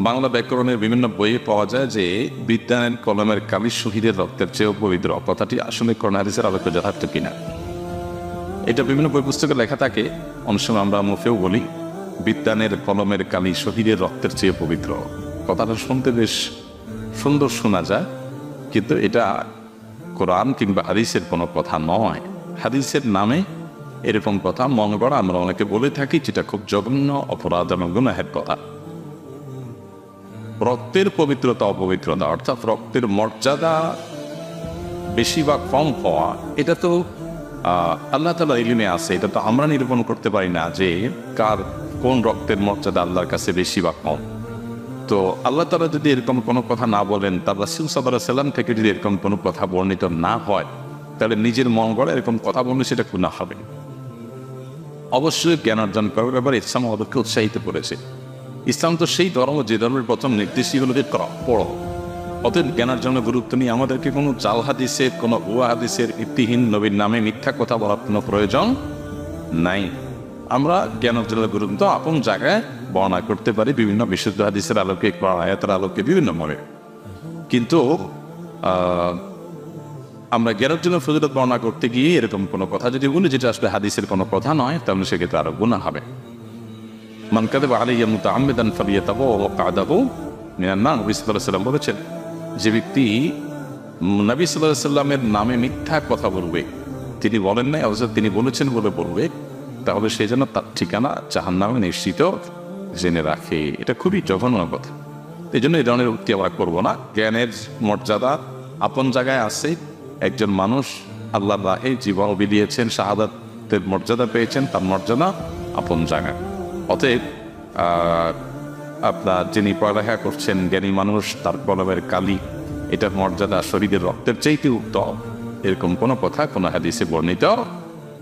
বাংলা ব্যাকরণের বিভিন্ন বইয়ে পাওয়া যায় যে বিদ্যানের কলমের কালি শহীদের রক্তের চেয়েও পবিত্র। কথাটি আসলে কোরআন হাদিসের আলোকে যথার্থ কিনা, এটা বিভিন্ন বই পুস্তকে লেখা থাকে। অনেক সময় আমরা মুখেও বলি বিদ্যানের কলমের কালি শহীদের রক্তের চেয়ে পবিত্র। কথাটা শুনতে বেশ সুন্দর শোনা যায়, কিন্তু এটা কোরআন কিংবা হাদিসের কোনো কথা নয়। হাদিসের নামে এরকম কথা মনে করা আমরা অনেকে বলে থাকি, যেটা খুব জঘন্য অপরাধ এবং গুনাহের কথা। রক্তের পবিত্রতা অপবিত্রতা, অর্থাৎ রক্তের মর্যাদা বেশি বা কম হওয়া, এটা তো আল্লাহ তাআলা ইলমে আছে। এটা তো আমরা নিরূপণ করতে পারি না যে কার কোন রক্তের মর্যাদা আল্লাহর কাছে বেশি বা কম। তো আল্লাহ তাআলা যদি এরকম কোনো কথা না বলেন, তার রাসূল সাল্লাল্লাহু আলাইহি ওয়াসাল্লাম থেকে যদি এরকম কোনো কথা বর্ণিত না হয়, তাহলে নিজের মন গড়া এরকম কথা বললে সেটা গুনাহ হবে। অবশ্যই জ্ঞান অর্জন করার ব্যাপারে ইসলাম আমাদেরকে উৎসাহিত করেছে। ইসলাম তো সেই ধর্ম যে ধর্মের প্রথম নির্দেশই হলো যে পড়ো। অতএব জ্ঞান অর্জনের গুরুত্ব নিয়ে আমাদেরকে কোনো জাল হাদিসের, কোনো ভুয়া হাদিসের, ভিত্তিহীন নবীর নামে মিথ্যা কথা বলার কোনো প্রয়োজন নাই। আমরা জ্ঞান অর্জনের গুরুত্ব আপন জায়গায় বর্ণনা করতে পারি বিভিন্ন বিশুদ্ধ হাদিসের আলোকে, আয়াতের আলোকে, বিভিন্নভাবে। কিন্তু আমরা জ্ঞান অর্জনের ফজিলত বর্ণনা করতে গিয়ে এরকম কোনো কথা যদি বলি যেটা আসলে হাদিসের কোনো কথা নয়, তাহলে সেক্ষেত্রে আরো গুনাহ হবে। মান কাযাবা আলাইয়া মুতাআম্মিদান ফালিয়াতাবাওয়া মাকআদাহু মিনান নার। নবী সাল্লাল্লাহু আলাইহি ওয়াসাল্লাম বলেছেন, যে ব্যক্তি নবী সাল্লাল্লাহু আলাইহি ওয়াসাল্লামের নামে মিথ্যা কথা বলবে, তিনি বলেন নাই অথচ তিনি বলেছেন বলে বলবে, তাহলে সে যেন তার ঠিকানা জাহান্নামে নিশ্চিত জেনে রাখে। এটা খুবই জঘন্য কথা। এই জন্য এই ধরনের উক্তি আমরা করবো না। জ্ঞানের মর্যাদা আপন জায়গায় আছে। একজন মানুষ আল্লাহর রাহে জীবন বিলিয়েছেন, শাহাদাতের মর্যাদা পেয়েছেন, তার মর্যাদা আপন জায়গায়। অতএব আপনার যিনি পড়ালেখা করছেন, জ্ঞানী মানুষ, তার কলমের কালি, এটার মর্যাদা শরীরের রক্তের চাইতে উত্তম, এরকম কোনো কথা কোনো হাদিসে বর্ণিত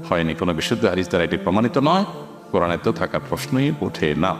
হয়নি। কোনো বিশুদ্ধ হাদিস দ্বারা এটি প্রমাণিত নয়, কোরআনে তো থাকার প্রশ্নই ওঠে না।